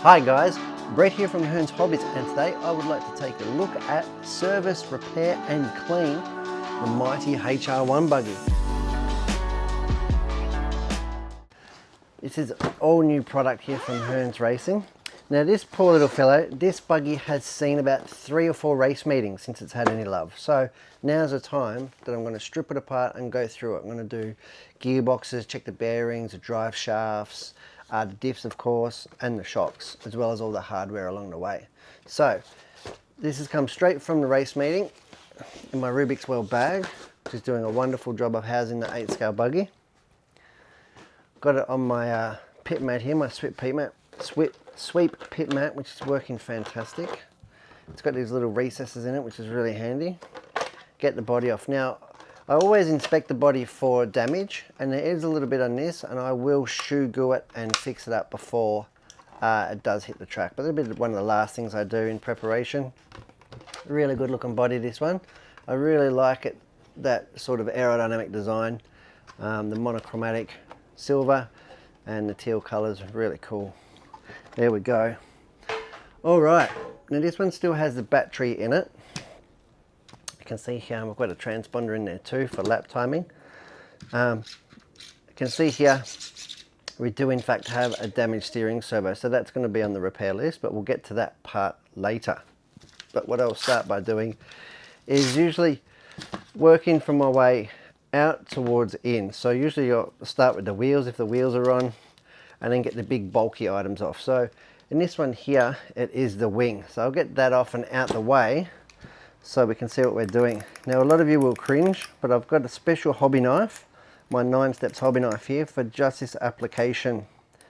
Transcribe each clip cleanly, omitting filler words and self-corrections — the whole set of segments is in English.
Hi guys, Brett here from Hearns Hobbies, and today I would like to take a look at service, repair and clean the mighty HR1 buggy. This is an all new product here from Hearns Racing. Now this poor little fellow, this buggy has seen about 3 or 4 race meetings since it's had any love. So now's the time that I'm going to strip it apart and go through it. I'm going to do gearboxes, check the bearings, the drive shafts, the diffs of course, and the shocks, as well as all the hardware along the way. So this has come straight from the race meeting in my Rubik's World bag, which is doing a wonderful job of housing the 8 scale buggy. Got it on my pit mat here, my sweep pit mat, which is working fantastic. It's got these little recesses in it, which is really handy. Get the body off. Now, I always inspect the body for damage, and there is a little bit on this, and I will shoe glue it and fix it up before it does hit the track. But that'll be one of the last things I do in preparation. Really good looking body, this one. I really like it, that sort of aerodynamic design. The monochromatic silver and the teal colors, really cool. There we go. All right, now this one still has the battery in it. You can see here I've got a transponder in there too for lap timing. You can see here we do in fact have a damaged steering servo, so that's going to be on the repair list, but we'll get to that part later. But what I'll start by doing is usually working from my way out towards in. So usually you'll start with the wheels if the wheels are on, and then get the big bulky items off. So in this one here, it is the wing. So I'll get that off and out the way so we can see what we're doing. Now a lot of you will cringe, but I've got a special hobby knife, my 9 steps hobby knife here, for just this application.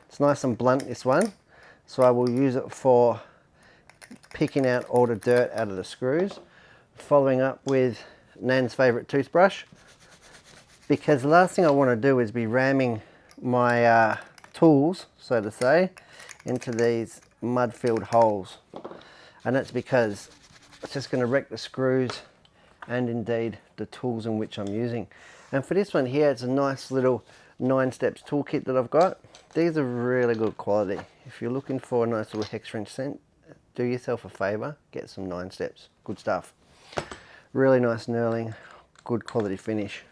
It's nice and blunt, this one, so I will use it for picking out all the dirt out of the screws. Following up with Nan's favourite toothbrush, because the last thing I want to do is be ramming my tools, so to say, into these mud-filled holes, and that's because it's just going to wreck the screws and indeed the tools in which I'm using. And for this one here, it's a nice little 9 steps toolkit that I've got. These are really good quality. If you're looking for a nice little hex wrench scent, do yourself a favour, get some 9 steps. Good stuff. Really nice knurling, good quality finish.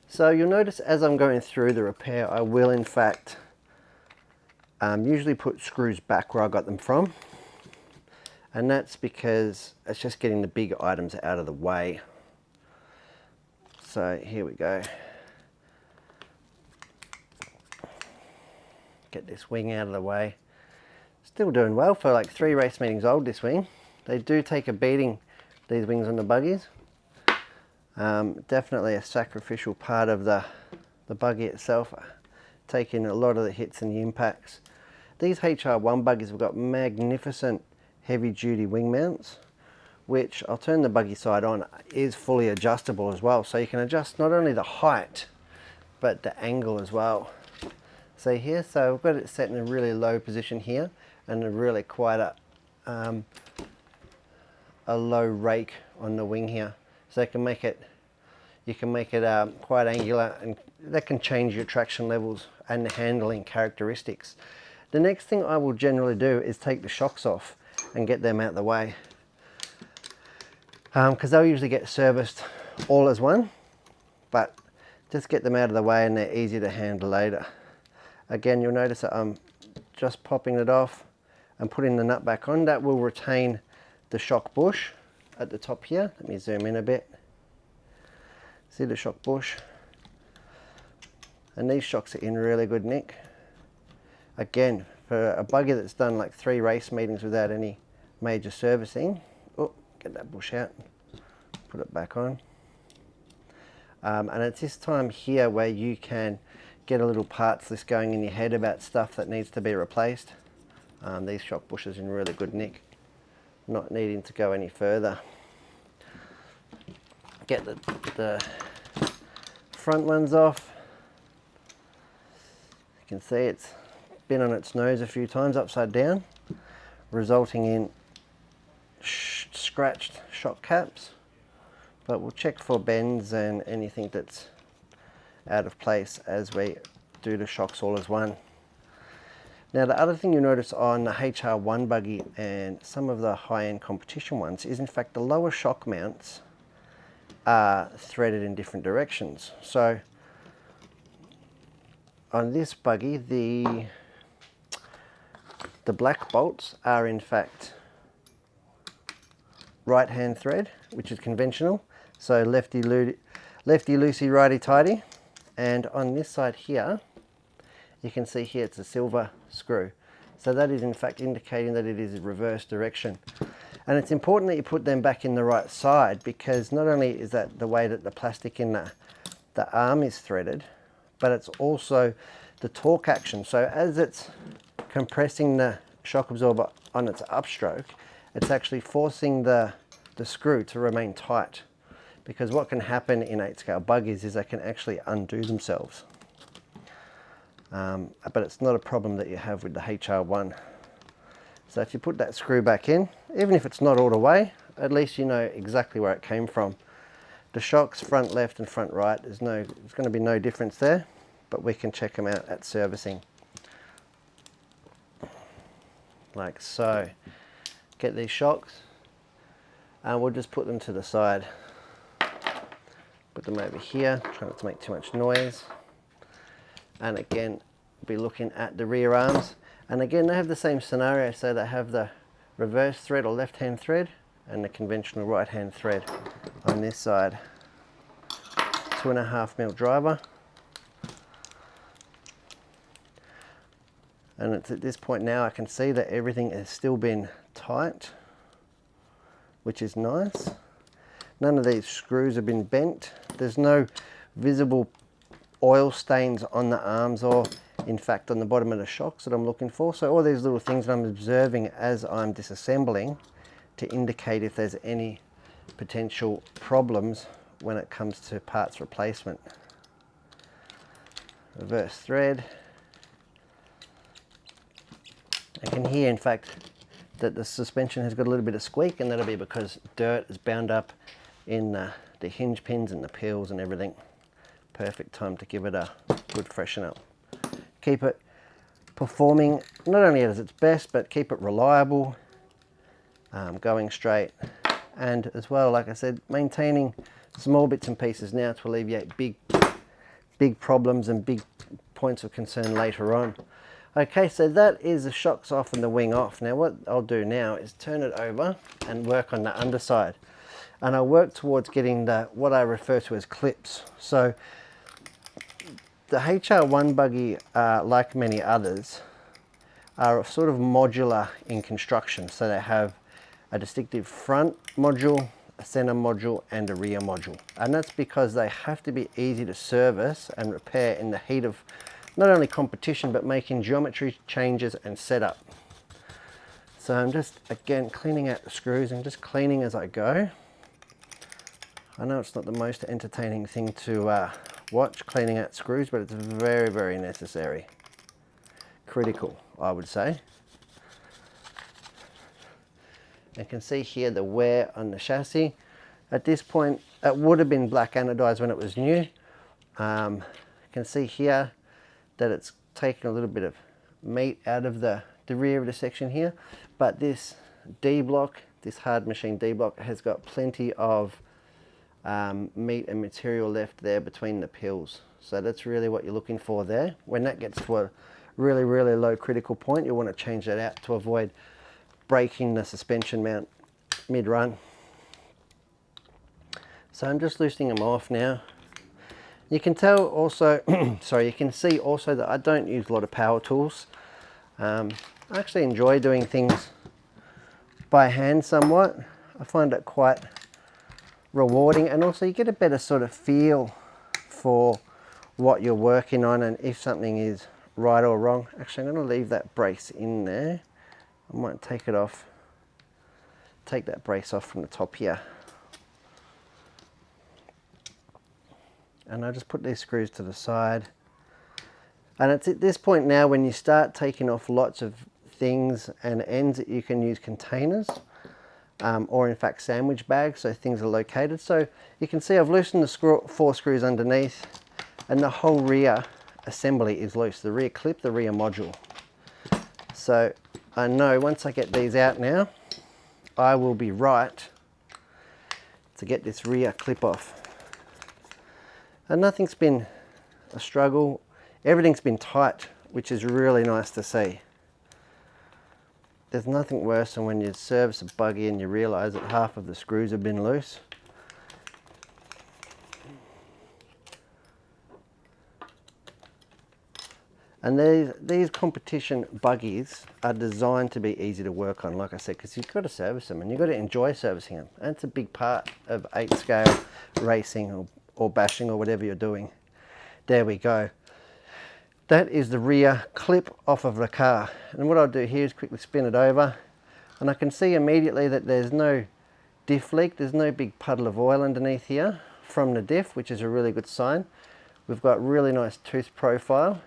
So you'll notice as I'm going through the repair, I will in fact usually put screws back where I got them from, and that's because it's just getting the big items out of the way. So here we go. Get this wing out of the way. Still doing well for like 3 race meetings old, this wing. They do take a beating, these wings on the buggies. Definitely a sacrificial part of the buggy itself, taking a lot of the hits and the impacts. These HR1 buggies have got magnificent heavy duty wing mounts, which I'll turn the buggy side on, is fully adjustable as well, so you can adjust not only the height but the angle as well. See here, so I've got it set in a really low position here, and a really quite a low rake on the wing here, so you can make it quite angular, and that can change your traction levels and the handling characteristics. The next thing I will generally do is take the shocks off and get them out of the way, because they'll usually get serviced all as one, but just get them out of the way and they're easy to handle later. Again, you'll notice that I'm just popping it off and putting the nut back on. That will retain the shock bush at the top here. Let me zoom in a bit. See the shock bush? And these shocks are in really good nick. Again, for a buggy that's done like 3 race meetings without any major servicing, oh, get that bush out, put it back on. And it's this time here where you can get a little parts list going in your head about stuff that needs to be replaced. These shock bushes in really good nick, not needing to go any further. Get the front ones off. You can see it's been on its nose a few times upside down, resulting in scratched shock caps, but we'll check for bends and anything that's out of place as we do the shocks all as one. Now the other thing you notice on the HR1 buggy and some of the high-end competition ones is in fact the lower shock mounts are threaded in different directions. So on this buggy, the black bolts are in fact right hand thread, which is conventional. So lefty loosey, righty tighty. And on this side here, you can see here it's a silver screw. So that is in fact indicating that it is reverse direction. And it's important that you put them back in the right side, because not only is that the way that the plastic in the arm is threaded, but it's also the torque action. So as it's compressing the shock absorber on its upstroke, it's actually forcing the screw to remain tight. Because what can happen in 8-scale buggies is they can actually undo themselves. But it's not a problem that you have with the HR1. So if you put that screw back in, even if it's not all the way, at least you know exactly where it came from. The shocks, front left and front right, there's going to be no difference there, but we can check them out at servicing. Like so. Get these shocks, and we'll just put them to the side. Put them over here, try not to make too much noise. And again, be looking at the rear arms. And again, they have the same scenario, so they have the reverse thread or left hand thread and the conventional right hand thread on this side. 2.5mm driver. And it's at this point now I can see that everything has still been tight, which is nice. None of these screws have been bent. There's no visible oil stains on the arms or in fact on the bottom of the shocks that I'm looking for. So all these little things that I'm observing as I'm disassembling to indicate if there's any potential problems when it comes to parts replacement. Reverse thread. I can hear in fact that the suspension has got a little bit of squeak, and that'll be because dirt is bound up in the hinge pins and the peels and everything. Perfect time to give it a good freshen up. Keep it performing not only at its best, but keep it reliable, going straight, and as well, like I said, maintaining small bits and pieces now to alleviate big problems and big points of concern later on. Okay, so that is the shocks off and the wing off. Now what I'll do now is turn it over and work on the underside. And I'll work towards getting what I refer to as clips. So the HR1 buggy, like many others, are sort of modular in construction. So they have a distinctive front module, a center module, and a rear module. And that's because they have to be easy to service and repair in the heat of not only competition, but making geometry changes and setup. So I'm just, again, cleaning out the screws and just cleaning as I go. I know it's not the most entertaining thing to watch, cleaning out screws, but it's very, very necessary. Critical, I would say. You can see here the wear on the chassis. At this point, it would have been black anodized when it was new. You can see here that it's taken a little bit of meat out of the rear of the section here, but this D block, this hard machine D block, has got plenty of meat and material left there between the pills. So that's really what you're looking for there. When that gets to a really, really low critical point, you want to change that out to avoid breaking the suspension mount mid-run. So I'm just loosening them off now. You can tell also, sorry, you can see also that I don't use a lot of power tools. I actually enjoy doing things by hand somewhat. I find it quite rewarding, and also you get a better sort of feel for what you're working on and if something is right or wrong. Actually, I'm going to leave that brace in there. I might take it off, take that brace off from the top here. And I'll just put these screws to the side. And it's at this point now when you start taking off lots of things and ends that you can use containers or in fact sandwich bags, so things are located. So you can see I've loosened the 4 screws underneath, and the whole rear assembly is loose. The rear clip, the rear module. So I know once I get these out now, I will be right to get this rear clip off. And nothing's been a struggle. Everything's been tight, which is really nice to see. There's nothing worse than when you service a buggy and you realise that half of the screws have been loose. And these competition buggies are designed to be easy to work on, like I said, because you've got to service them and you've got to enjoy servicing them. And it's a big part of 8-scale racing or bashing or whatever you're doing. There we go. That is the rear clip off of the car. And what I'll do here is quickly spin it over. And I can see immediately that there's no diff leak. There's no big puddle of oil underneath here from the diff, which is a really good sign. We've got really nice tooth profile.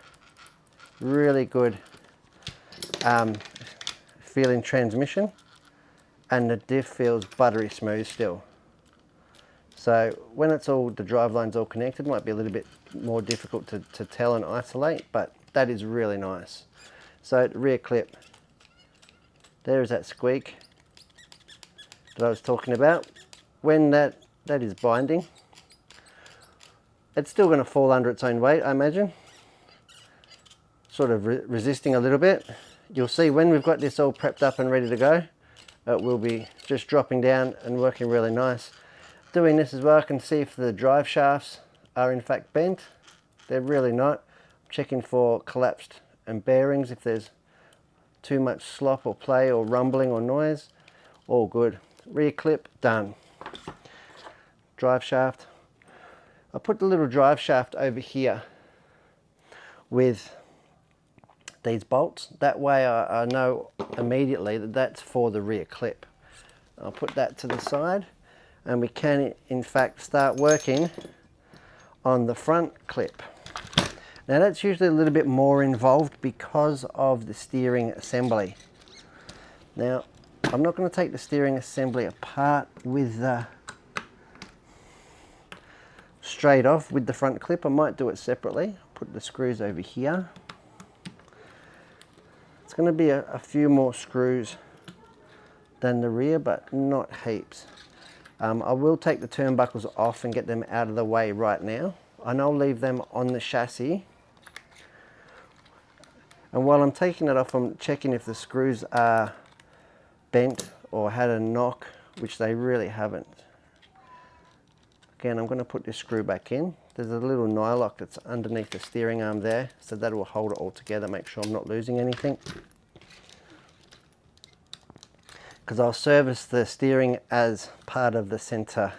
Really good feeling transmission, and the diff feels buttery smooth still. So when it's all, the drive line's all connected, it might be a little bit more difficult to tell and isolate, but that is really nice. So the rear clip, there is that squeak that I was talking about. When that is binding, it's still going to fall under its own weight, I imagine. Sort of resisting a little bit. You'll see when we've got this all prepped up and ready to go, it will be just dropping down and working really nice. Doing this as well, I can see if the drive shafts are in fact bent. They're really not. I'm checking for collapsed and bearings if there's too much slop or play or rumbling or noise. All good. Rear clip done. Drive shaft. I put the little drive shaft over here with these bolts. That way I know immediately that that's for the rear clip. I'll put that to the side and we can in fact start working on the front clip. Now that's usually a little bit more involved because of the steering assembly. Now I'm not going to take the steering assembly apart with straight off with the front clip. I might do it separately. Put the screws over here. It's going to be a few more screws than the rear, but not heaps. I will take the turnbuckles off and get them out of the way right now. And I'll leave them on the chassis. And while I'm taking it off, I'm checking if the screws are bent or had a knock, which they really haven't. Again, I'm going to put this screw back in. There's a little nylock that's underneath the steering arm there, so that will hold it all together, make sure I'm not losing anything. Because I'll service the steering as part of the center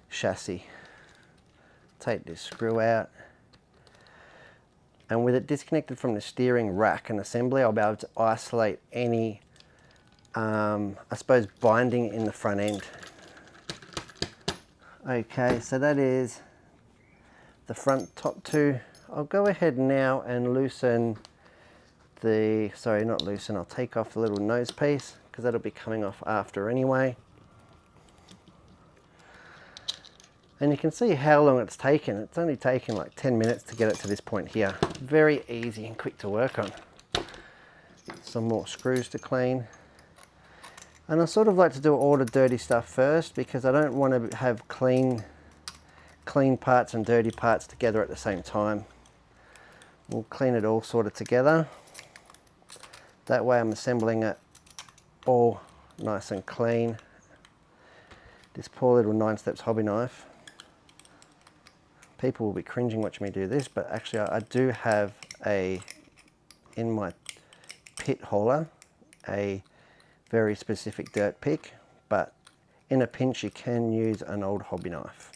chassis. Take this screw out. And with it disconnected from the steering rack and assembly, I'll be able to isolate any, I suppose, binding in the front end. Okay, so that is the front top two. I'll go ahead now and loosen the, sorry, not loosen, I'll take off the little nose piece because that'll be coming off after anyway. And you can see how long it's taken. It's only taken like 10 minutes to get it to this point here. Very easy and quick to work on. Some more screws to clean. And I sort of like to do all the dirty stuff first because I don't want to have clean parts and dirty parts together at the same time. We'll clean it all sort of together. That way I'm assembling it all nice and clean. This poor little 9 steps hobby knife. People will be cringing watching me do this, but actually I do have in my pit hauler, a very specific dirt pick, but in a pinch you can use an old hobby knife.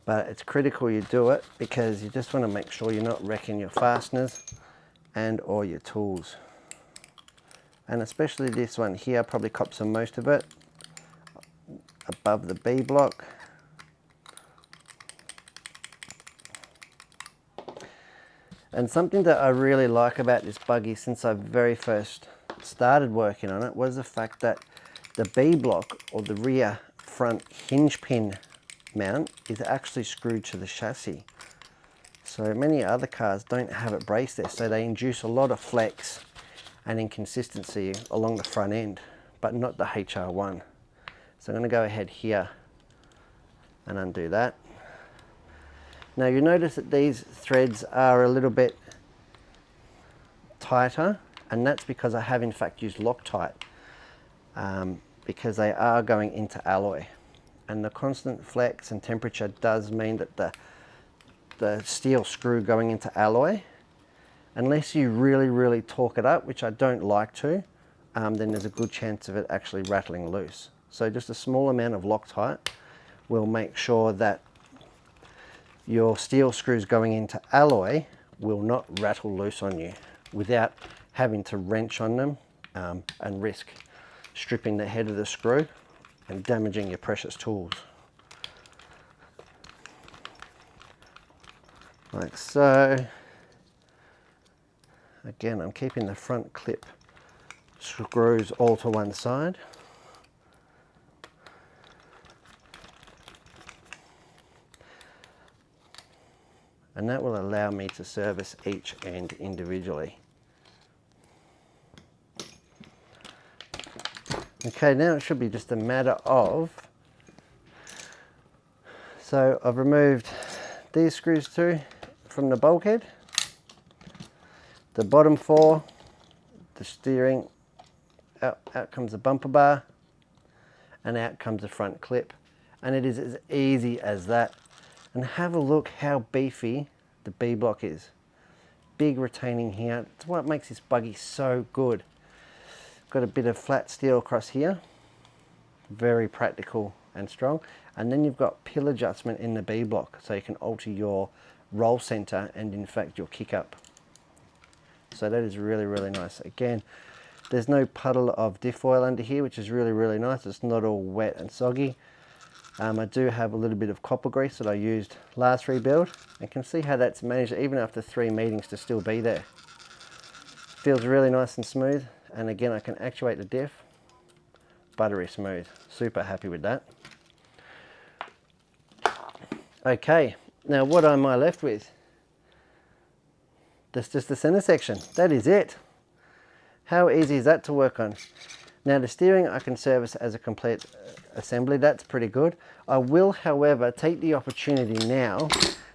But it's critical you do it because you just want to make sure you're not wrecking your fasteners and or your tools. And especially this one here probably cops on most of it, above the B block. And something that I really like about this buggy since I very first started working on it was the fact that the B block or the rear front hinge pin mount is actually screwed to the chassis. So many other cars don't have it braced there, so they induce a lot of flex and inconsistency along the front end, but not the HR1. So I'm going to go ahead here and undo that. Now you notice that these threads are a little bit tighter, and that's because I have in fact used Loctite, because they are going into alloy, and the constant flex and temperature does mean that the steel screw going into alloy, unless you really torque it up, which I don't like to, then there's a good chance of it actually rattling loose. So just a small amount of Loctite will make sure that your steel screws going into alloy will not rattle loose on you without having to wrench on them and risk stripping the head of the screw and damaging your precious tools. Like so. Again, I'm keeping the front clip screws all to one side. And that will allow me to service each end individually. Okay, now it should be just a matter of, so I've removed these screws too from the bulkhead, the bottom four, the steering, out comes the bumper bar, and out comes the front clip. And it is as easy as that. And have a look how beefy the B block is. Big retaining here. It's what makes this buggy so good. Got a bit of flat steel across here. Very practical and strong. And then you've got pill adjustment in the B block, so you can alter your roll center and in fact your kick up. So that is really nice. Again, there's no puddle of diff oil under here, which is really nice. It's not all wet and soggy. I do have a little bit of copper grease that I used last rebuild, and can see how that's managed even after 3 meetings to still be there. Feels really nice and smooth, and again I can actuate the diff. Buttery smooth. Super happy with that. Okay, now what am I left with? That's just the center section. That is it. How easy is that to work on? Now the steering I can service as a complete assembly. That's pretty good. I will, however, take the opportunity now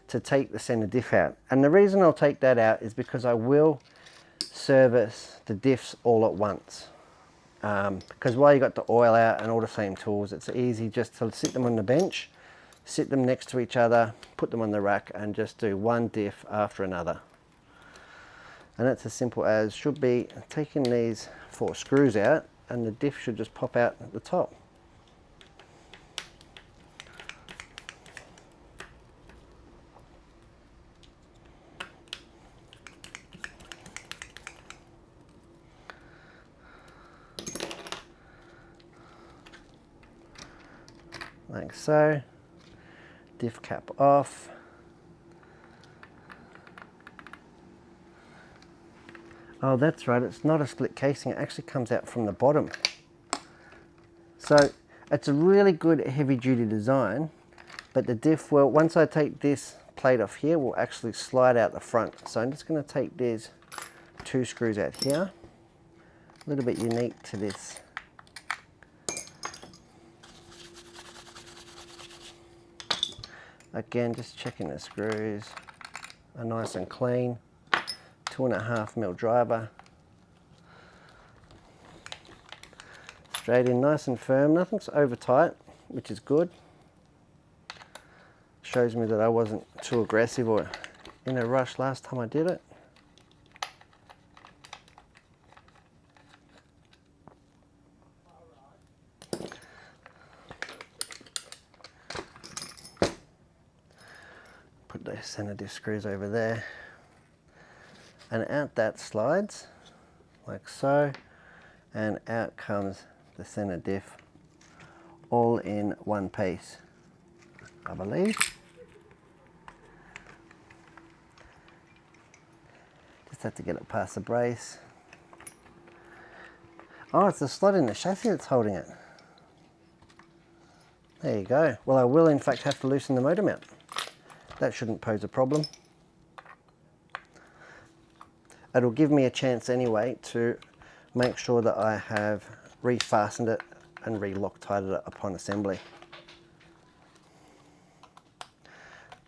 to take the center diff out. And the reason I'll take that out is because I will service the diffs all at once. Because while you got the oil out and all the same tools, it's easy just to sit them on the bench, sit them next to each other, put them on the rack, and just do one diff after another. And that's as simple as should be taking these 4 screws out, and the diff should just pop out at the top. Like so. Diff cap off. Oh, that's right, it's not a split casing, it actually comes out from the bottom. So it's a really good heavy duty design, but the diff, well, once I take this plate off here, will actually slide out the front. So I'm just going to take these 2 screws out here. A little bit unique to this. Again, just checking the screws are nice and clean. 2.5mm driver. Straight in nice and firm, nothing's over tight, which is good. Shows me that I wasn't too aggressive or in a rush last time I did it. Put the center diff screws over there. And out that slides, like so, and out comes the center diff, all in one piece, I believe. Just have to get it past the brace. Oh, it's the slot in the chassis that's holding it. There you go. Well, I will in fact have to loosen the motor mount. That shouldn't pose a problem. It'll give me a chance anyway to make sure that I have refastened it and re-Loctited it upon assembly.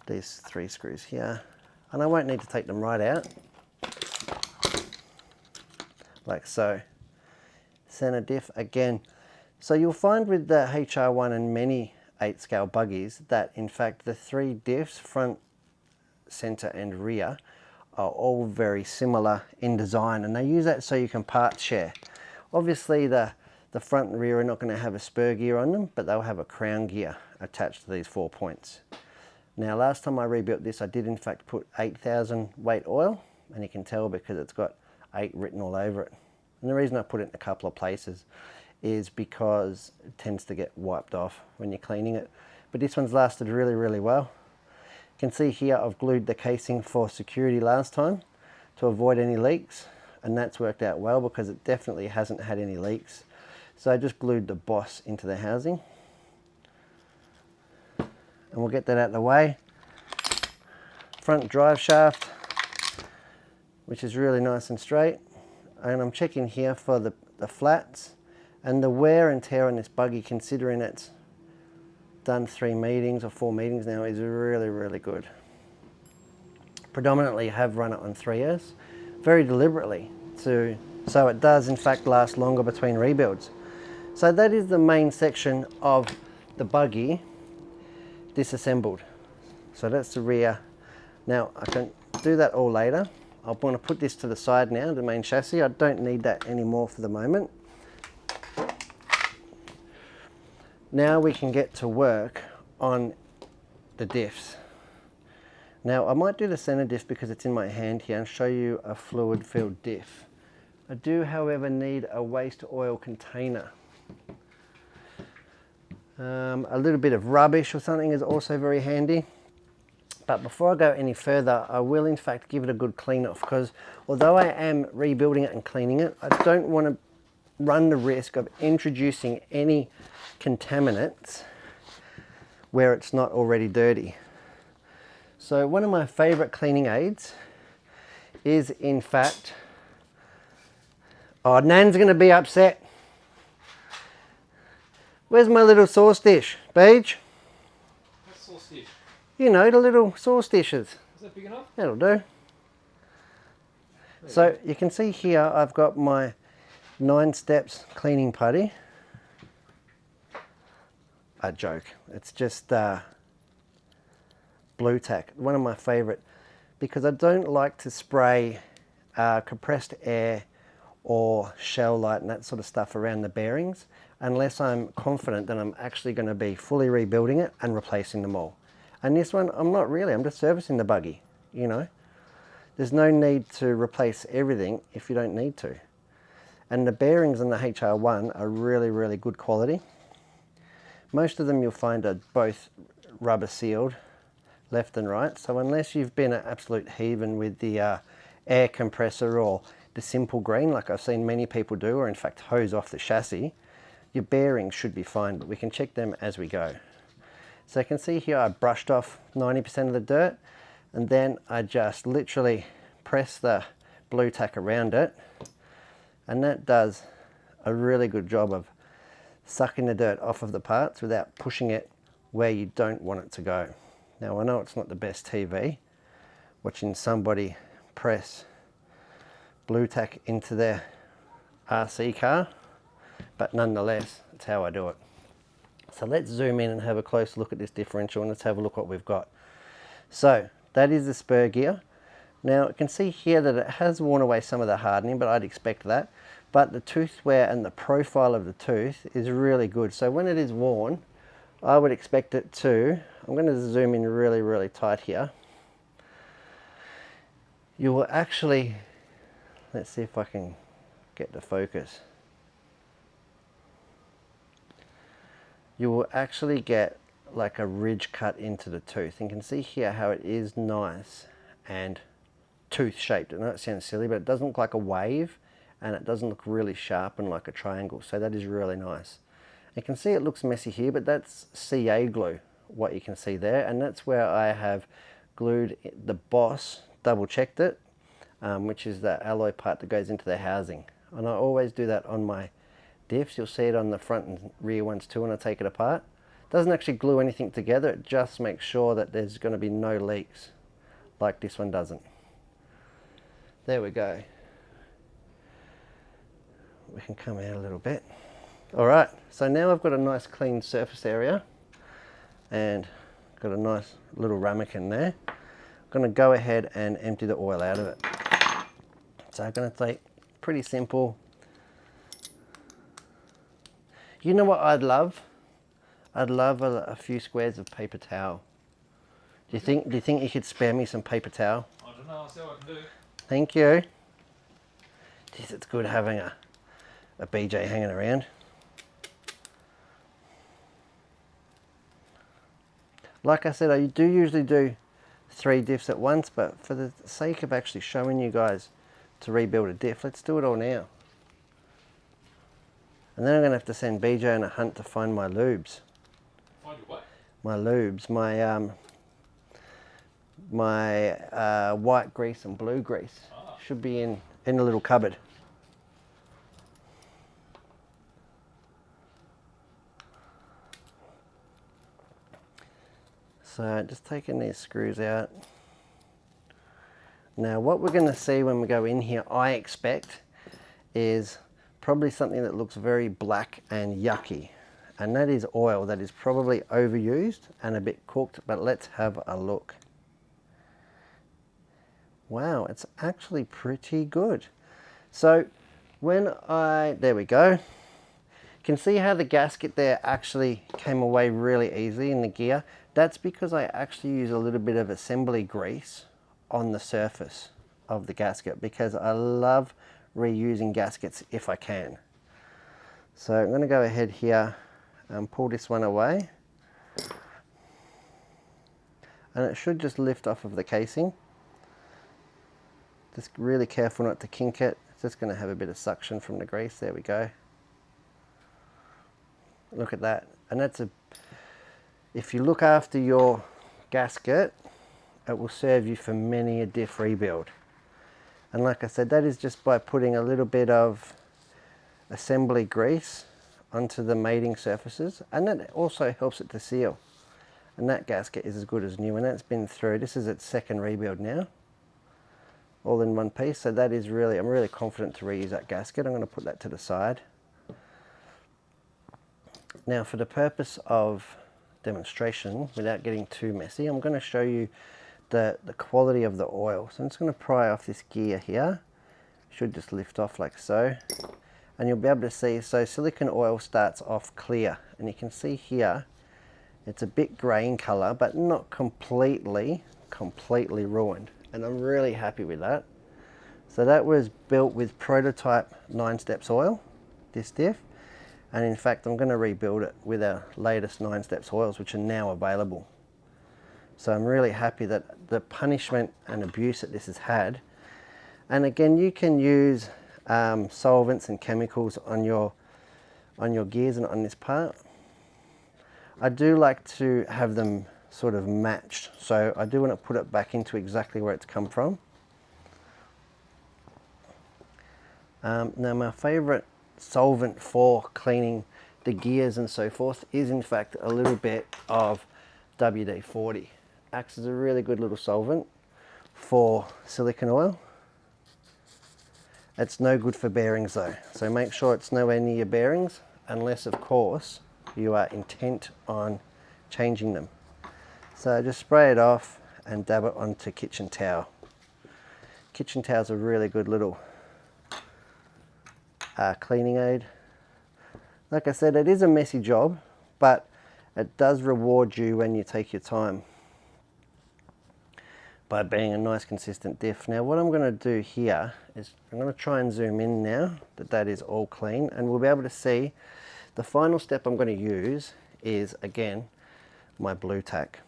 These 3 screws here, and I won't need to take them right out, like so. Center diff again. So you'll find with the HR1 and many 8-scale buggies that in fact the 3 diffs, front, center and rear, are all very similar in design, and they use that so you can part share. Obviously the front and rear are not going to have a spur gear on them, but they'll have a crown gear attached to these 4 points. Now last time I rebuilt this, I did in fact put 8,000 weight oil, and you can tell because it's got 8 written all over it. And the reason I put it in a couple of places is because it tends to get wiped off when you're cleaning it. But this one's lasted really, really well. You can see here I've glued the casing for security last time to avoid any leaks, and that's worked out well because it definitely hasn't had any leaks. So I just glued the boss into the housing, and we'll get that out of the way. Front drive shaft, which is really nice and straight, and I'm checking here for the flats, and the wear and tear on this buggy, considering it's done 3 meetings or 4 meetings now, is really, really good. Predominantly have run it on 3S very deliberately so it does in fact last longer between rebuilds. So that is the main section of the buggy disassembled. So that's the rear. Now I can do that all later. I want to put this to the side now, the main chassis. I don't need that anymore for the moment. Now we can get to work on the diffs. Now I might do the center diff because it's in my hand here and show you a fluid filled diff. I do however need a waste oil container. A little bit of rubbish or something is also very handy. But before I go any further, I will in fact give it a good clean off, because although I am rebuilding it and cleaning it, I don't want to run the risk of introducing any contaminants where it's not already dirty. So one of my favorite cleaning aids is in fact, oh, Nan's going to be upset. Where's my little sauce dish, Beej? What sauce dish? You know, the little sauce dishes. Is that big enough? That'll do. So you can see here I've got my 9 steps cleaning putty. A joke. It's just blue tack, one of my favorite, because I don't like to spray compressed air or shell light and that sort of stuff around the bearings unless I'm confident that I'm actually going to be fully rebuilding it and replacing them all. And this one, I'm not really, I'm just servicing the buggy, you know. There's no need to replace everything if you don't need to. And the bearings on the HR1 are really, really good quality. Most of them you'll find are both rubber sealed, left and right. So unless you've been an absolute heathen with the air compressor or the simple green, like I've seen many people do, or in fact hose off the chassis, your bearings should be fine, but we can check them as we go. So you can see here I brushed off 90% of the dirt, and then I just literally press the blue tack around it, and that does a really good job of sucking the dirt off of the parts without pushing it where you don't want it to go. Now I know it's not the best TV, watching somebody press blue tack into their RC car, but nonetheless, that's how I do it. So let's zoom in and have a close look at this differential, and let's have a look what we've got. So that is the spur gear. Now you can see here that it has worn away some of the hardening, but I'd expect that. But the tooth wear and the profile of the tooth is really good. So when it is worn, I would expect it to, I'm going to zoom in really, really tight here. You will actually, let's see if I can get the focus. You will actually get like a ridge cut into the tooth. And you can see here how it is nice and tooth shaped. I know it sounds silly, but it doesn't look like a wave, and it doesn't look really sharp and like a triangle. So that is really nice. You can see it looks messy here, but that's CA glue, what you can see there, and that's where I have glued the boss, double checked it, which is that alloy part that goes into the housing. And I always do that on my diffs. You'll see it on the front and rear ones too when I take it apart. It doesn't actually glue anything together, it just makes sure that there's going to be no leaks, like this one doesn't. There we go. We can come out a little bit. Alright, so now I've got a nice clean surface area and got a nice little ramekin there. I'm going to go ahead and empty the oil out of it. So I'm going to take, pretty simple. You know what I'd love? I'd love a few squares of paper towel. Do you think you could spare me some paper towel? I don't know, I'll see what I can do. Thank you. Jeez, it's good having a BJ hanging around. Like I said, I do usually do 3 diffs at once, but for the sake of actually showing you guys to rebuild a diff, let's do it all now. And then I'm going to have to send BJ on a hunt to find my lubes. Find your what? My lubes, my white grease and blue grease. Should be in a little cupboard. So just taking these screws out. Now what we're going to see when we go in here, I expect, is probably something that looks very black and yucky. And that is oil that is probably overused and a bit cooked, but let's have a look. Wow, it's actually pretty good. So there we go. You can see how the gasket there actually came away really easily in the gear. That's because I actually use a little bit of assembly grease on the surface of the gasket because I love reusing gaskets if I can. So I'm going to go ahead here and pull this one away. And it should just lift off of the casing. Just really careful not to kink it. It's just going to have a bit of suction from the grease. There we go. Look at that. And if you look after your gasket, it will serve you for many a diff rebuild. And like I said, that is just by putting a little bit of assembly grease onto the mating surfaces, and that also helps it to seal. And that gasket is as good as new, and that's been through. This is its 2nd rebuild now, all in one piece. So that is really, I'm really confident to reuse that gasket. I'm going to put that to the side. Now for the purpose of demonstration, without getting too messy, I'm going to show you the quality of the oil. So I'm just going to pry off this gear here. Should just lift off like so. And you'll be able to see, so silicone oil starts off clear. And you can see here, it's a bit grey in colour, but not completely ruined. And I'm really happy with that. So that was built with prototype 9 steps oil, this diff. And in fact, I'm going to rebuild it with our latest 9 steps oils, which are now available. So I'm really happy that the punishment and abuse that this has had. And again, you can use solvents and chemicals on your gears and on this part. I do like to have them sort of matched, so I do want to put it back into exactly where it's come from. Now my favourite solvent for cleaning the gears and so forth is in fact a little bit of WD-40. Acts as a really good little solvent for silicone oil. It's no good for bearings though, so make sure it's nowhere near your bearings unless of course you are intent on changing them. So just spray it off and dab it onto kitchen towel. Kitchen towel's a really good little cleaning aid. Like I said, it is a messy job, but it does reward you when you take your time by being a nice consistent diff. Now what I'm going to do here is I'm going to try and zoom in now that is all clean, and we'll be able to see the final step I'm going to use is again my blue tack,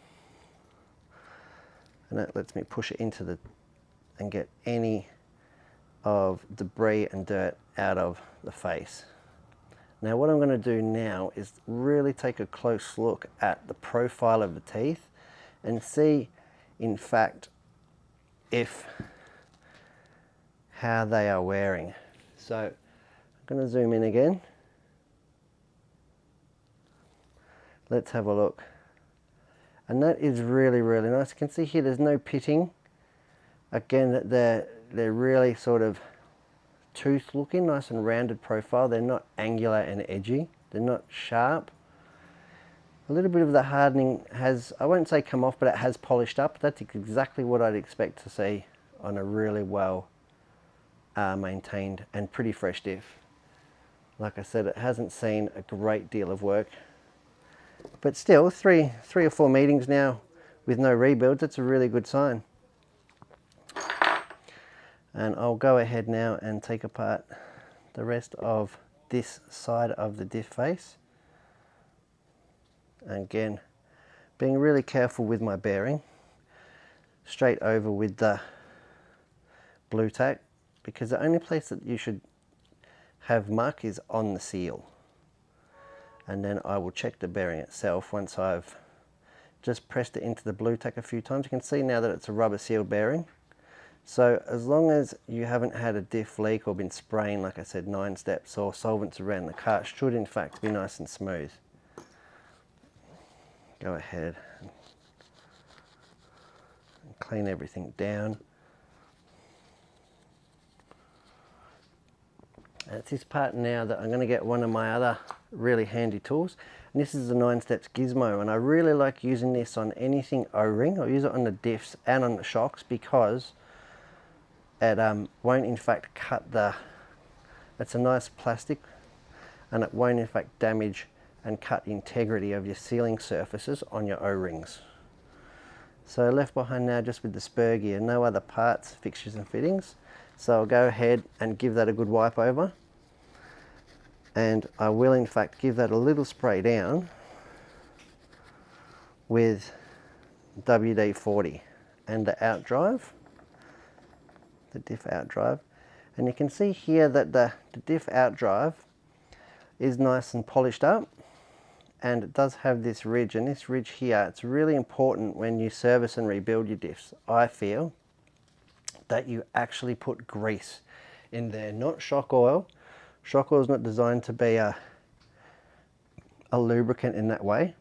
and that lets me push it into and get any of debris and dirt out of the face. Now what I'm going to do now is really take a close look at the profile of the teeth and see, in fact, if how they are wearing. So I'm going to zoom in again. Let's have a look. And that is really, really nice. You can see here there's no pitting. Again, they're really sort of tooth looking, nice and rounded profile. They're not angular and edgy. They're not sharp. A little bit of the hardening has, I won't say come off, but it has polished up. That's exactly what I'd expect to see on a really well maintained and pretty fresh diff. Like I said, it hasn't seen a great deal of work, but still three or four meetings now with no rebuilds. That's a really good sign. And I'll go ahead now and take apart the rest of this side of the diff face. And again, being really careful with my bearing, straight over with the blue tack, because the only place that you should have muck is on the seal. And then I will check the bearing itself once I've just pressed it into the blue tack a few times. You can see now that it's a rubber sealed bearing. So as long as you haven't had a diff leak or been spraying, like I said, 9 steps or solvents around the car, it should in fact be nice and smooth. Go ahead and clean everything down. And it's this part now that I'm going to get one of my other really handy tools. And this is the 9 steps gizmo, and I really like using this on anything O-ring. I'll use it on the diffs and on the shocks because it won't in fact cut the, it's a nice plastic, and it won't in fact damage and cut integrity of your sealing surfaces on your O-rings. So left behind now just with the spur gear, no other parts, fixtures and fittings. So I'll go ahead and give that a good wipe over, and I will in fact give that a little spray down with WD-40 and the outdrive, the diff outdrive. And you can see here that the diff outdrive is nice and polished up, and it does have this ridge, and this ridge here, it's really important when you service and rebuild your diffs, I feel, that you actually put grease in there, not shock oil. Shock oil is not designed to be a lubricant in that way,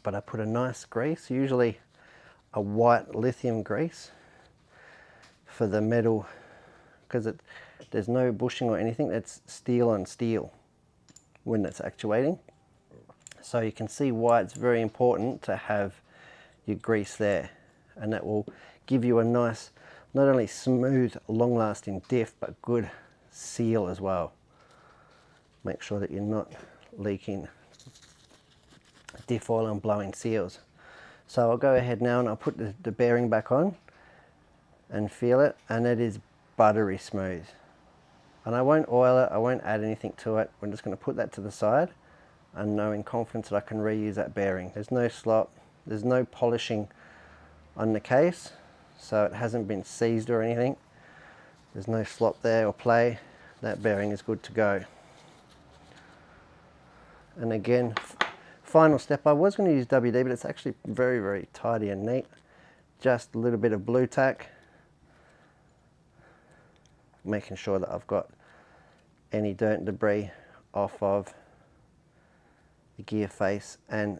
but I put a nice grease, usually a white lithium grease for the metal, because there's no bushing or anything, it's steel on steel when it's actuating. So you can see why it's very important to have your grease there, and that will give you a nice, not only smooth, long-lasting diff, but good seal as well. Make sure that you're not leaking diff oil and blowing seals. So I'll go ahead now and I'll put the bearing back on and feel it, and it is buttery smooth. And I won't oil it, I won't add anything to it. I'm just going to put that to the side and knowing confidence that I can reuse that bearing. There's no slop, there's no polishing on the case, so it hasn't been seized or anything. There's no slop there or play. That bearing is good to go. And again, final step, I was going to use WD, but it's actually very, very tidy and neat. Just a little bit of blue tack, making sure that I've got any dirt and debris off of the gear face and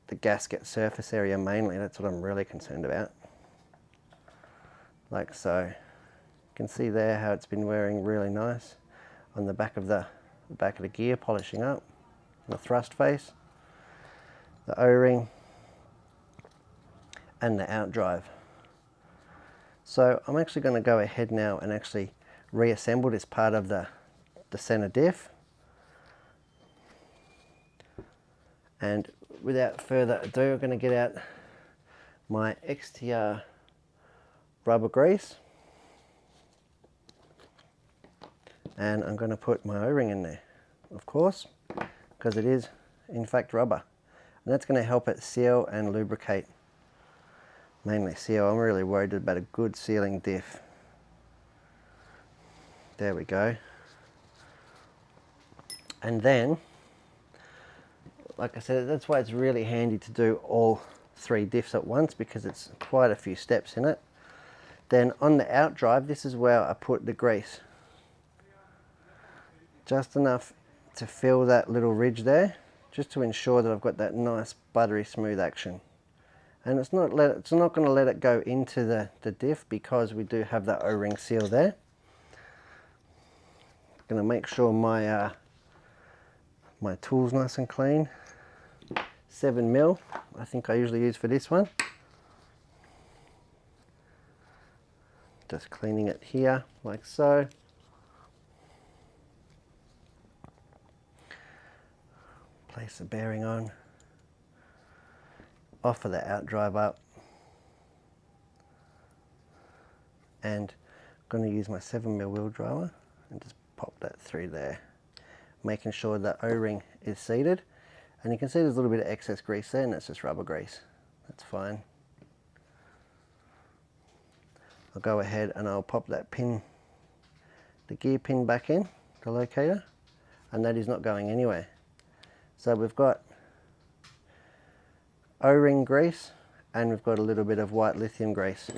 the gasket surface area mainly. That's what I'm really concerned about. Like so. You can see there how it's been wearing really nice on the back of the gear, polishing up. The thrust face, the O-ring, and the outdrive. So I'm actually going to go ahead now and actually reassemble this part of the center diff. And without further ado, I'm going to get out my XTR rubber grease, and I'm going to put my O-ring in there, of course, because it is in fact rubber, and that's going to help it seal and lubricate. Mainly seal. I'm really worried about a good sealing diff. There we go. And then, like I said, that's why it's really handy to do all 3 diffs at once, because it's quite a few steps in it. Then on the out drive, this is where I put the grease. Just enough to fill that little ridge there, just to ensure that I've got that nice buttery smooth action. And it's not going to let it go into the diff, because we do have that O-ring seal there. Going to make sure my my tool's nice and clean. 7mm, I think I usually use for this one. Just cleaning it here, like so. Place the bearing on. Offer the out drive up. And I'm going to use my 7mm wheel driver and just pop that through there, making sure that O-ring is seated. And you can see there's a little bit of excess grease there, and that's just rubber grease. That's fine. I'll go ahead and I'll pop that pin, the gear pin back in, the locator, and that is not going anywhere. So we've got O-ring grease, and we've got a little bit of white lithium grease.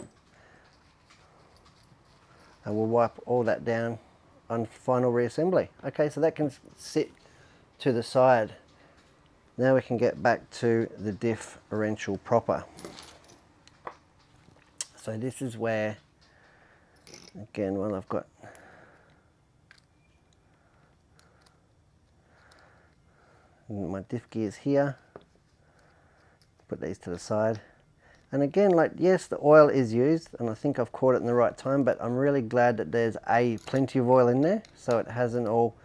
And we'll wipe all that down on final reassembly. Okay, so that can sit to the side. Now we can get back to the differential proper. So this is where, again, well, I've got my diff gears here. Put these to the side. And again, like, yes, the oil is used, and I think I've caught it in the right time, but I'm really glad that there's plenty of oil in there, so it hasn't all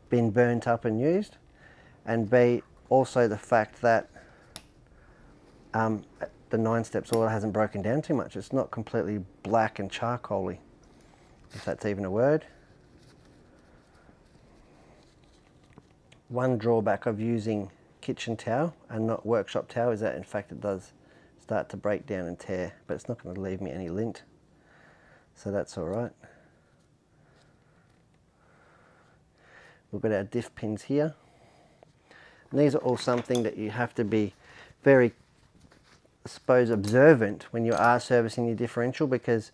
been burnt up and used. And B, also the fact that the 9 steps oil hasn't broken down too much. It's not completely black and charcoaly, if that's even a word. One drawback of using kitchen towel and not workshop towel is that, in fact, it does start to break down and tear, but it's not going to leave me any lint, so that's all right. We've got our diff pins here, and these are all something that you have to be very, I suppose, observant when you are servicing your differential, because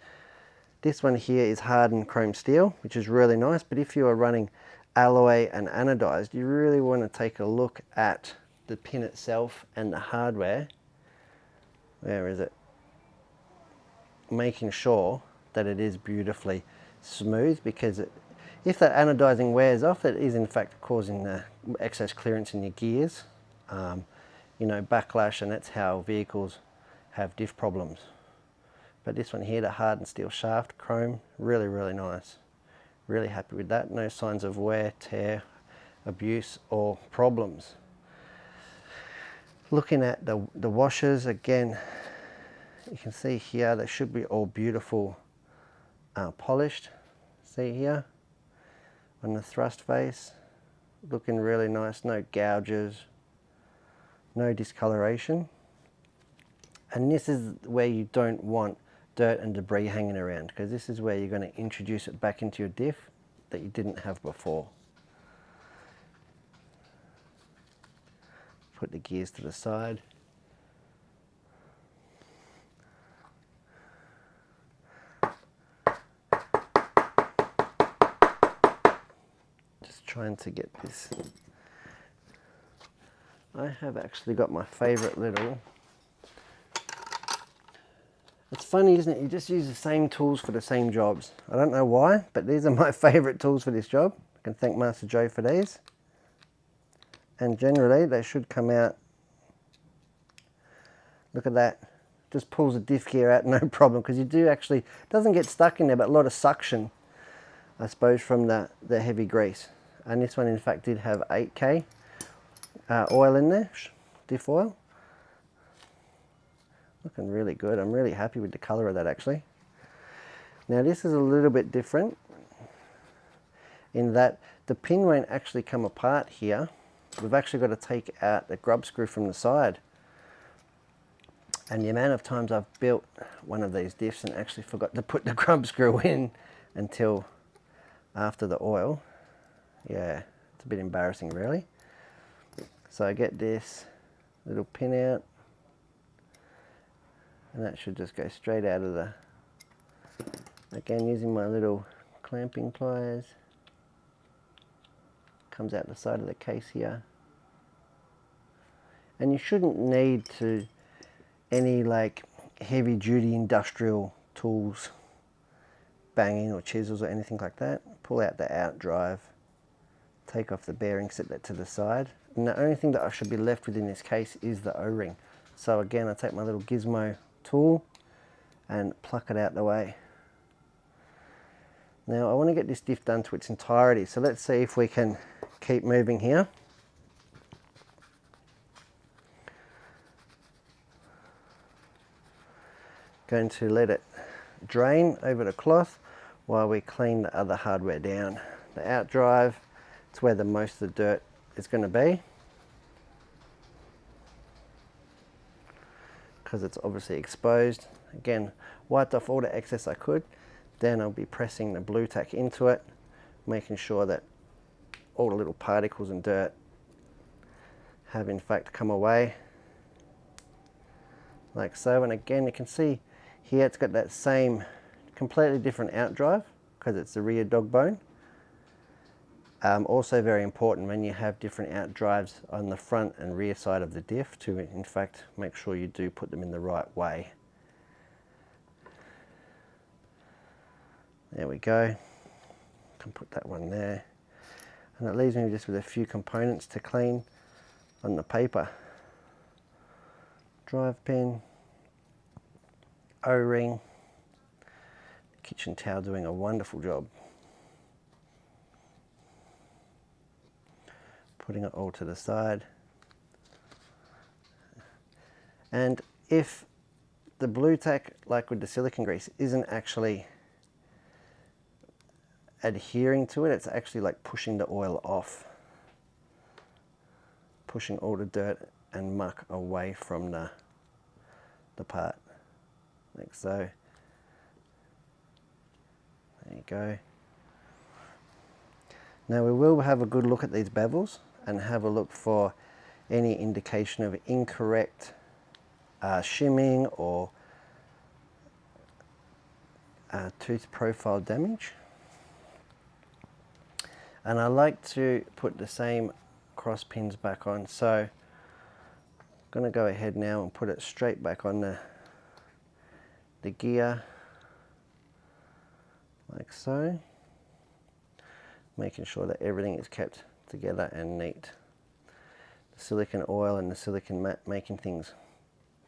this one here is hardened chrome steel, which is really nice, but if you are running alloy and anodized, you really want to take a look at the pin itself and the hardware. Where is it? Making sure that it is beautifully smooth, because if that anodizing wears off, it is in fact causing excess clearance in your gears, you know, backlash, and that's how vehicles have diff problems. But this one here, the hardened steel shaft, chrome, really, really nice. Really happy with that. No signs of wear, tear, abuse or problems. Looking at the washers, again, you can see here they should be all beautiful, polished. See here on the thrust face, looking really nice. No gouges, no discoloration. And this is where you don't want dirt and debris hanging around, because this is where you're going to introduce it back into your diff that you didn't have before. Put the gears to the side. Just trying to get this. I have actually got my favorite little. It's funny, isn't it? You just use the same tools for the same jobs. I don't know why, but these are my favorite tools for this job. I can thank Master Joe for these. And generally they should come out, look at that, just pulls the diff gear out no problem, because you do actually, it doesn't get stuck in there, but a lot of suction, I suppose, from the heavy grease. And this one in fact did have 8K oil in there, diff oil. Looking really good. I'm really happy with the colour of that actually. Now this is a little bit different in that the pin won't actually come apart here. We've actually got to take out the grub screw from the side. And the amount of times I've built one of these diffs and actually forgot to put the grub screw in until after the oil. Yeah, It's a bit embarrassing really. So I get this little pin out, and that should just go straight out of the, again using my little clamping pliers, comes out the side of the case here. And you shouldn't need to any like heavy duty industrial tools, banging or chisels or anything like that. Pull out the out drive, take off the bearing, set that to the side, and the only thing that I should be left with in this case is the O-ring. So again, I take my little gizmo tool and pluck it out the way. Now I want to get this diff done to its entirety, so let's see if we can keep moving here. Going to let it drain over the cloth while we clean the other hardware down. The out drive, it's where the most of the dirt is going to be, because it's obviously exposed. Again, wiped off all the excess I could. Then I'll be pressing the blue tack into it, making sure that all the little particles and dirt have in fact come away, like so. And again, you can see here it's got that same completely different out drive because it's the rear dog bone. Also very important when you have different out drives on the front and rear side of the diff to in fact make sure you do put them in the right way. There we go. Can put that one there. And it leaves me just with a few components to clean on the paper. Drive pin, O-ring, kitchen towel doing a wonderful job. Putting it all to the side. And if the blue tack, like with the silicone grease, isn't actually adhering to it, it's actually like pushing the oil off, pushing all the dirt and muck away from the part, like so. There you go. Now we will have a good look at these bevels and have a look for any indication of incorrect shimming or tooth profile damage. And I like to put the same cross pins back on, so I'm going to go ahead now and put it straight back on the gear, like so, making sure that everything is kept together and neat. The silicone oil and the silicone mat making things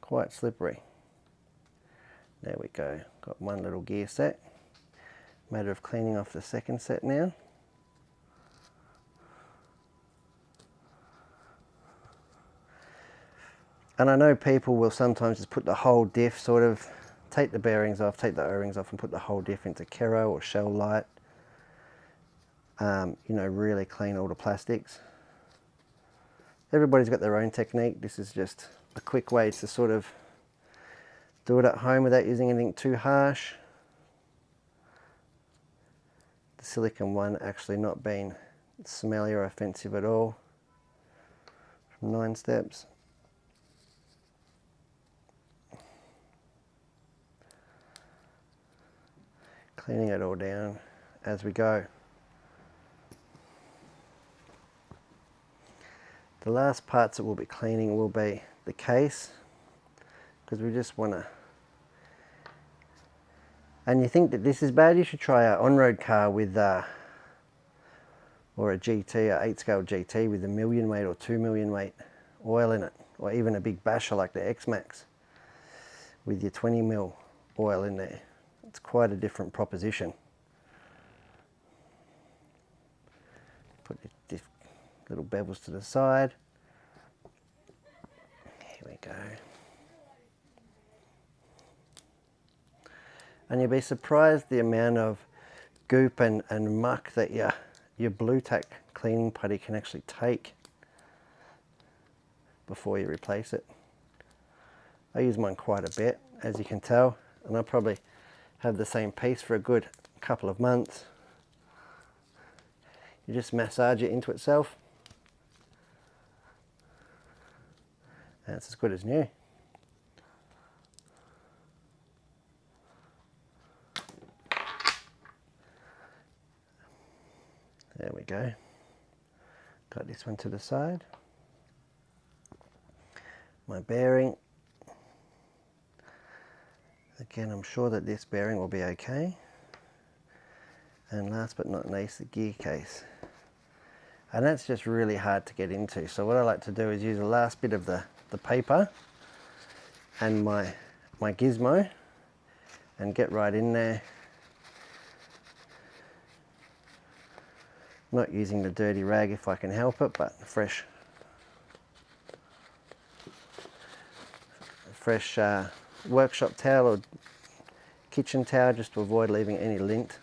quite slippery. There we go, got one little gear set. Matter of cleaning off the second set now. And I know people will sometimes just put the whole diff, sort of take the bearings off, take the O-rings off and put the whole diff into Kero or Shell Light. You know, really clean all the plastics. Everybody's got their own technique. This is just a quick way to sort of do it at home without using anything too harsh. The silicone one actually not being smelly or offensive at all. From 9 steps. Cleaning it all down as we go. The last parts that we'll be cleaning will be the case, because we just want to, and you think that this is bad, you should try an on-road car with or a GT, a 8-scale GT with 1 million weight or 2 million weight oil in it, or even a big basher like the X-Max with your 20 mil oil in there. It's quite a different proposition. Put the little bevels to the side. Here we go. And you'll be surprised the amount of goop and muck that your blue tack cleaning putty can actually take before you replace it. I use mine quite a bit, as you can tell, and I probably have the same piece for a good couple of months. You just massage it into itself. And it's as good as new. There we go. Got this one to the side. My bearing. Again, I'm sure that this bearing will be okay. And last but not least, the gear case. And that's just really hard to get into. So what I like to do is use the last bit of the paper and my gizmo and get right in there. Not using the dirty rag if I can help it, but fresh workshop towel or kitchen towel, just to avoid leaving any lint.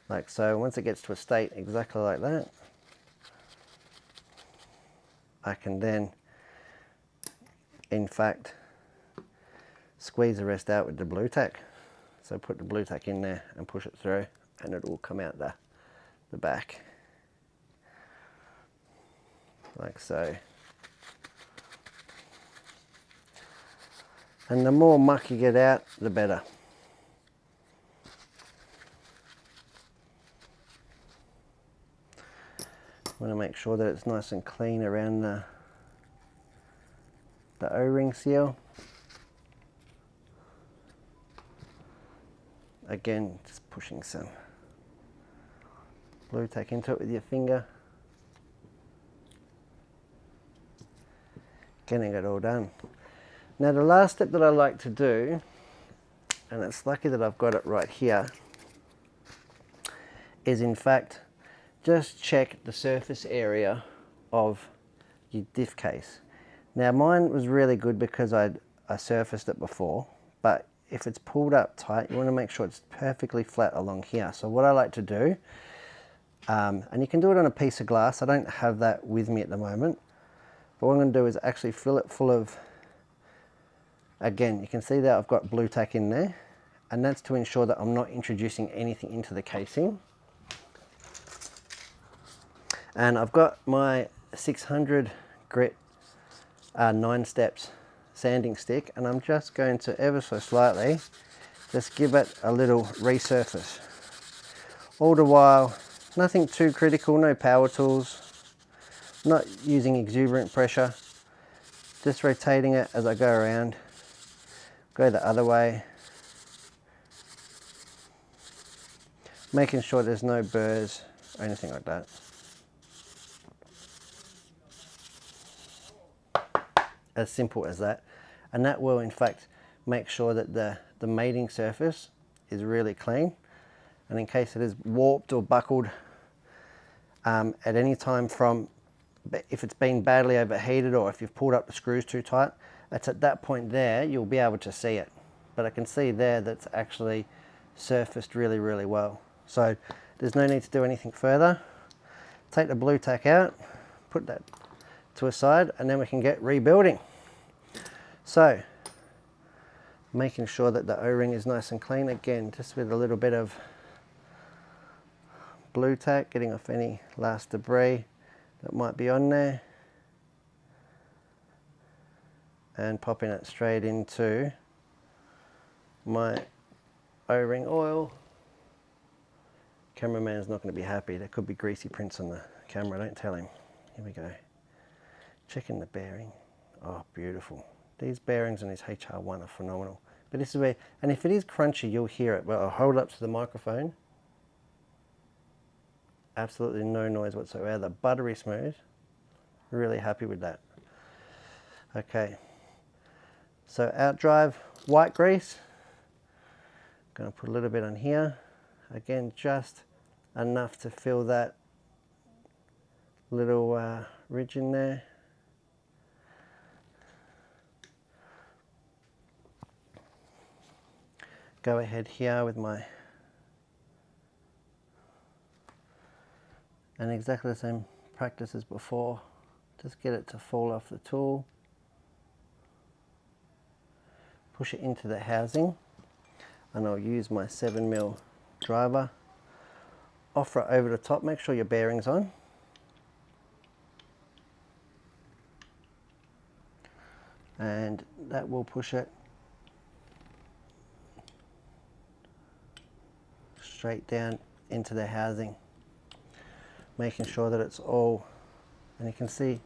Like so. Once it gets to a state exactly like that, I can then, in fact, squeeze the rest out with the blue tack. So put the blue tack in there and push it through, and it will come out the back. Like so. And the more muck you get out, the better. Want to make sure that it's nice and clean around the O-ring seal. Again, just pushing some blue tack into it with your finger. Getting it all done. Now the last step that I like to do, and it's lucky that I've got it right here, is in fact just check the surface area of your diff case. Now mine was really good because I surfaced it before, but if it's pulled up tight, you want to make sure it's perfectly flat along here. So what I like to do, and you can do it on a piece of glass, I don't have that with me at the moment, but what I'm going to do is actually fill it full of, again, you can see that I've got blue tack in there, and that's to ensure that I'm not introducing anything into the casing. And I've got my 600 grit 9 steps sanding stick, and I'm just going to ever so slightly just give it a little resurface. All the while, nothing too critical, no power tools, not using exuberant pressure, just rotating it as I go around. Go the other way, making sure there's no burrs or anything like that. As simple as that. And that will in fact make sure that the mating surface is really clean. And in case it is warped or buckled at any time from, if it's been badly overheated or if you've pulled up the screws too tight, it's at that point there you'll be able to see it. But I can see there that's actually surfaced really, really well. So there's no need to do anything further. Take the blue tack out, put that to a side, and then we can get rebuilding. So making sure that the O-ring is nice and clean, again just with a little bit of blue tack, getting off any last debris that might be on there, and popping it straight into my O-ring oil. Cameraman's not going to be happy, there could be greasy prints on the camera, don't tell him. Here we go. Checking the bearing. Oh, beautiful. These bearings on his HR1 are phenomenal. But this is where, and if it is crunchy, you'll hear it. Well, I'll hold it up to the microphone. Absolutely no noise whatsoever. Buttery smooth. Really happy with that. Okay. So outdrive white grease. Going to put a little bit on here. Again, just enough to fill that little ridge in there. Go ahead here with my, and exactly the same practice as before, just get it to fall off the tool, push it into the housing, and I'll use my 7mm driver offer it over the top. Make sure your bearing's on. And that will push it straight down into the housing, making sure that it's all, and you can see,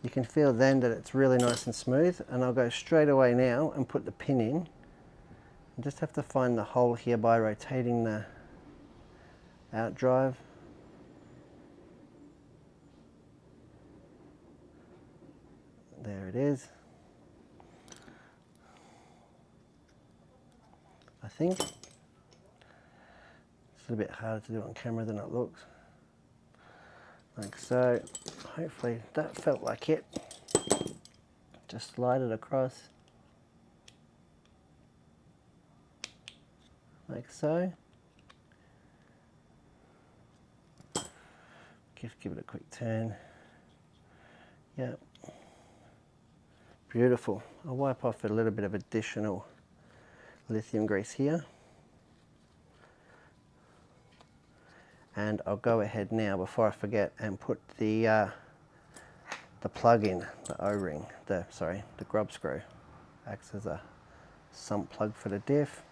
you can feel then that it's really nice and smooth. And I'll go straight away now and put the pin in. You just have to find the hole here by rotating the out drive. There it is. I think it's a bit harder to do on camera than it looks. Like so. Hopefully that felt like it. Just slide it across. Like so. Give it a quick turn. Yep. Beautiful. I'll wipe off a little bit of additional lithium grease here. And I'll go ahead now, before I forget, and put the plug in, the O-ring, the grub screw. Acts as a sump plug for the diff.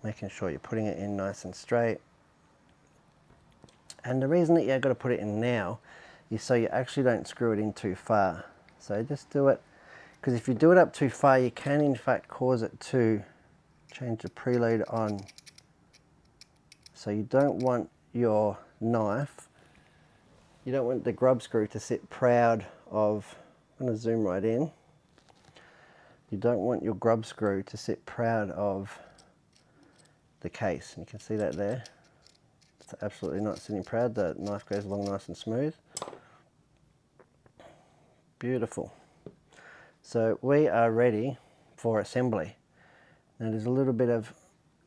Making sure you're putting it in nice and straight. And the reason that you've got to put it in now is so you actually don't screw it in too far. So just do it, because if you do it up too far, you can in fact cause it to change the preload on. So you don't want your knife, you don't want the grub screw to sit proud of, I'm going to zoom right in. You don't want your grub screw to sit proud of the case. And you can see that there. It's absolutely not sitting proud. The knife goes along nice and smooth. Beautiful. So we are ready for assembly. Now there's a little bit of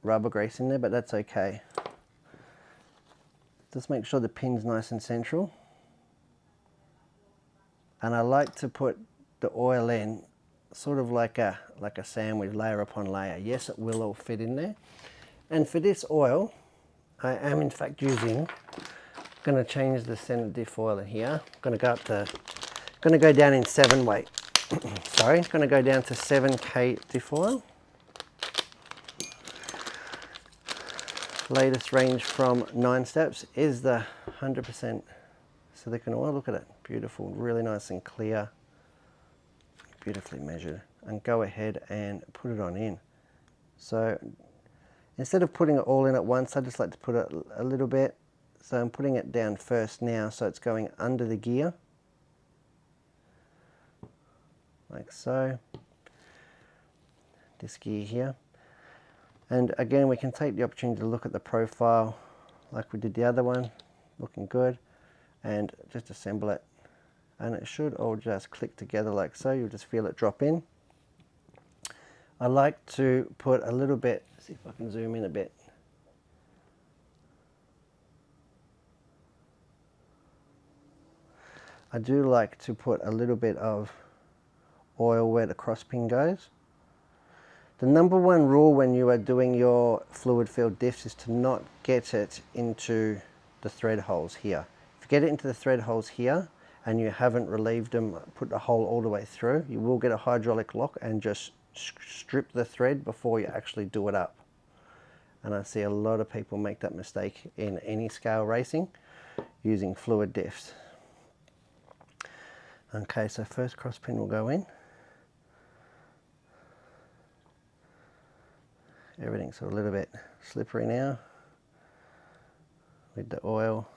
rubber grease in there, but that's okay. Just make sure the pin's nice and central. And I like to put the oil in sort of like a sandwich, layer upon layer. Yes, it will all fit in there. And for this oil, I am in fact using, going to change the center diff oil in here. Going to go down in 7 weight. Sorry, going to go down to 7K diff oil. Latest range from 9 Steps is the 100% silicone oil. Look at it, beautiful, really nice and clear, beautifully measured. And go ahead and put it on in. So instead of putting it all in at once, I just like to put it a little bit. So I'm putting it down first now, so it's going under the gear, like so. This gear here. And again, we can take the opportunity to look at the profile like we did the other one, looking good, and just assemble it. And it should all just click together like so. You'll just feel it drop in. I like to put a little bit, see if I can zoom in a bit. I do like to put a little bit of oil where the cross pin goes. The number one rule when you are doing your fluid filled diffs is to not get it into the thread holes here. If you get it into the thread holes here and you haven't relieved them, put the hole all the way through, you will get a hydraulic lock and just strip the thread before you actually do it up. And I see a lot of people make that mistake in any scale racing using fluid diffs. Okay, so first cross pin will go in. Everything's a little bit slippery now with the oil.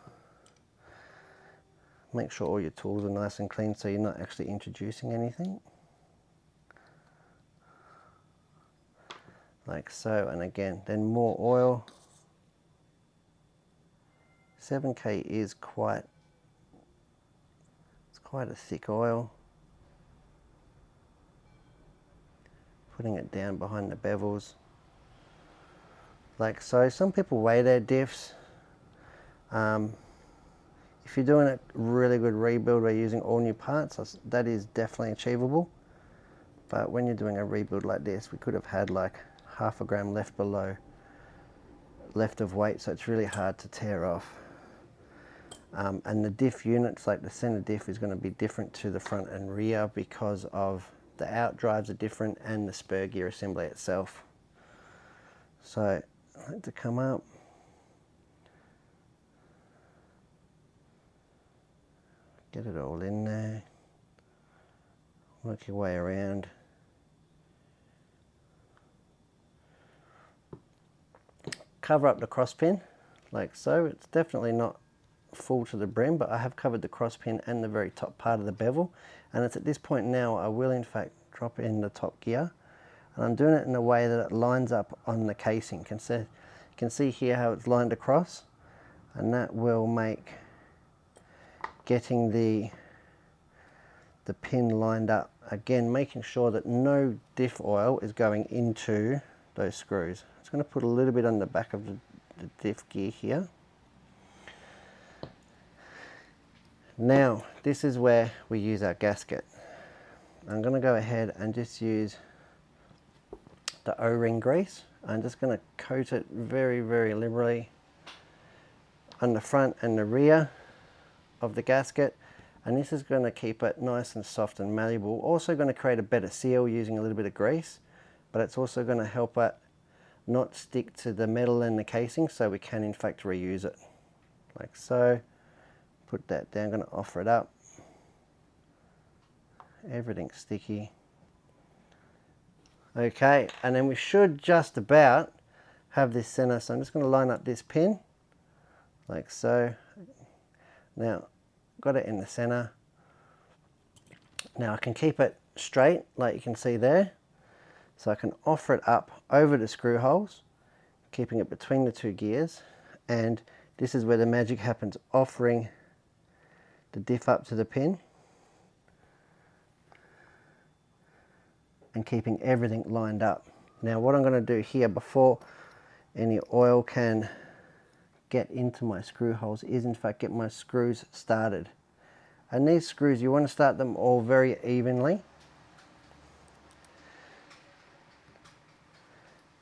Make sure all your tools are nice and clean so you're not actually introducing anything. Like so, and again, then more oil. 7K is quite a thick oil. Putting it down behind the bevels. Like so. Some people weigh their diffs. If you're doing a really good rebuild where you're using all new parts, that is definitely achievable. But when you're doing a rebuild like this, we could have had like half a gram left of weight, so it's really hard to tear off. And the diff units, like the center diff, is going to be different to the front and rear because of the out drives are different and the spur gear assembly itself. So I like to come up, get it all in there, work your way around. Cover up the cross pin like so. It's definitely not full to the brim, but I have covered the cross pin and the very top part of the bevel, and it's at this point now I will in fact drop in the top gear, and I'm doing it in a way that it lines up on the casing. You can see here how it's lined across, and that will make getting the pin lined up, again making sure that no diff oil is going into those screws. It's going to put a little bit on the back of the diff gear here. Now this is where we use our gasket. I'm going to go ahead and just use the O-ring grease. I'm just going to coat it very, very liberally on the front and the rear of the gasket, and this is going to keep it nice and soft and malleable. Also going to create a better seal using a little bit of grease, but it's also going to help it not stick to the metal in the casing, so we can in fact reuse it like so. Put that down, going to offer it up. Everything's sticky. Okay, and then we should just about have this center, so I'm just going to line up this pin like so. Now got it in the center. Now I can keep it straight like you can see there, so I can offer it up over the screw holes, keeping it between the two gears, and this is where the magic happens, offering the diff up to the pin and keeping everything lined up. Now what I'm going to do here before any oil can get into my screw holes is in fact get my screws started. And these screws, you want to start them all very evenly.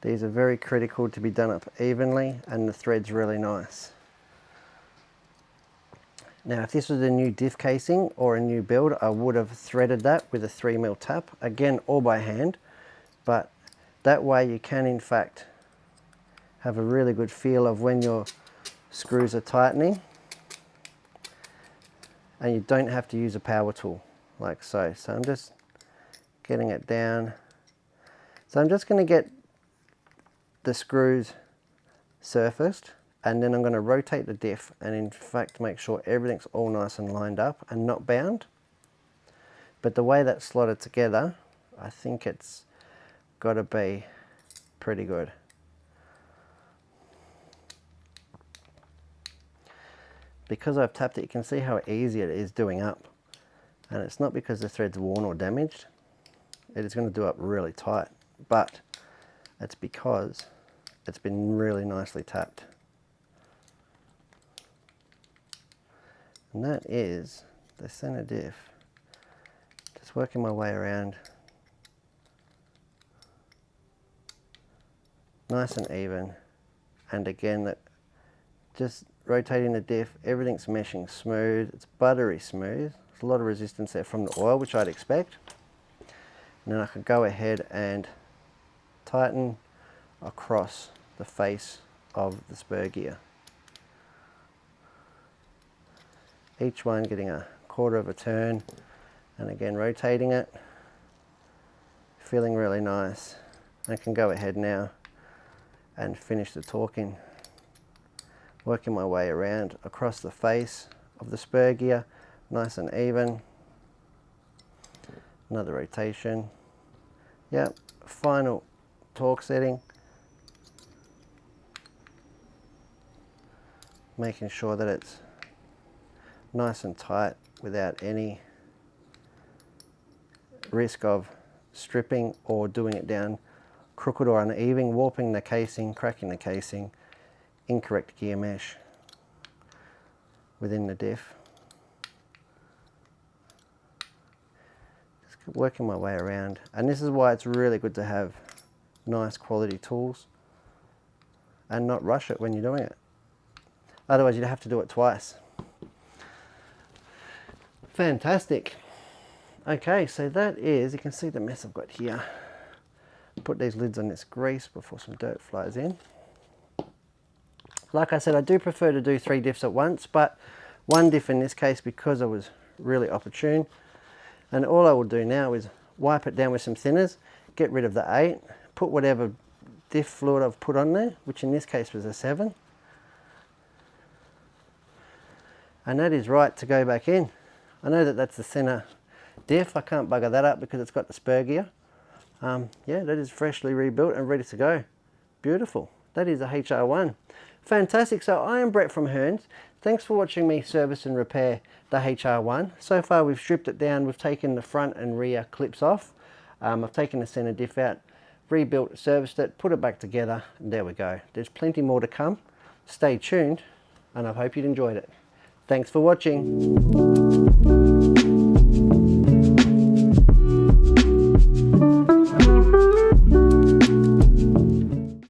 These are very critical to be done up evenly, and the thread's really nice. Now if this was a new diff casing or a new build, I would have threaded that with a 3mm tap, again all by hand, but that way you can in fact have a really good feel of when your screws are tightening, and you don't have to use a power tool like so. So I'm just getting it down. So I'm just going to get the screws surfaced, and then I'm going to rotate the diff and in fact make sure everything's all nice and lined up and not bound. But the way that's slotted together, I think it's got to be pretty good. Because I've tapped it, you can see how easy it is doing up, and it's not because the thread's worn or damaged. It is going to do up really tight, but it's because it's been really nicely tapped. And that is the center diff. Just working my way around, nice and even, and again that just rotating the diff, everything's meshing smooth, it's buttery smooth. There's a lot of resistance there from the oil, which I'd expect. And then I can go ahead and tighten across the face of the spur gear. Each one getting a quarter of a turn, and again rotating it, feeling really nice. I can go ahead now and finish the torquing. Working my way around across the face of the spur gear, nice and even. Another rotation. Yep, final torque setting. Making sure that it's nice and tight without any risk of stripping or doing it down crooked or uneven, warping the casing, cracking the casing, incorrect gear mesh within the diff. Just working my way around, and this is why it's really good to have nice quality tools and not rush it when you're doing it. Otherwise you'd have to do it twice. Fantastic. Okay, so that is, you can see the mess I've got here. Put these lids on this grease before some dirt flies in. Like I said, I do prefer to do 3 diffs at once, but 1 diff in this case because I was really opportune. And all I will do now is wipe it down with some thinners, get rid of the 8, put whatever diff fluid I've put on there, which in this case was a 7. And that is right to go back in. I know that that's the center diff. I can't bugger that up because it's got the spur gear. Yeah, that is freshly rebuilt and ready to go. Beautiful. That is a HR1. Fantastic. So I am Brett from Hearns. Thanks for watching me service and repair the HR1. So far we've stripped it down. We've taken the front and rear clips off. I've taken the center diff out, rebuilt, serviced it, put it back together, and there we go. There's plenty more to come. Stay tuned, and I hope you'd enjoyed it. Thanks for watching.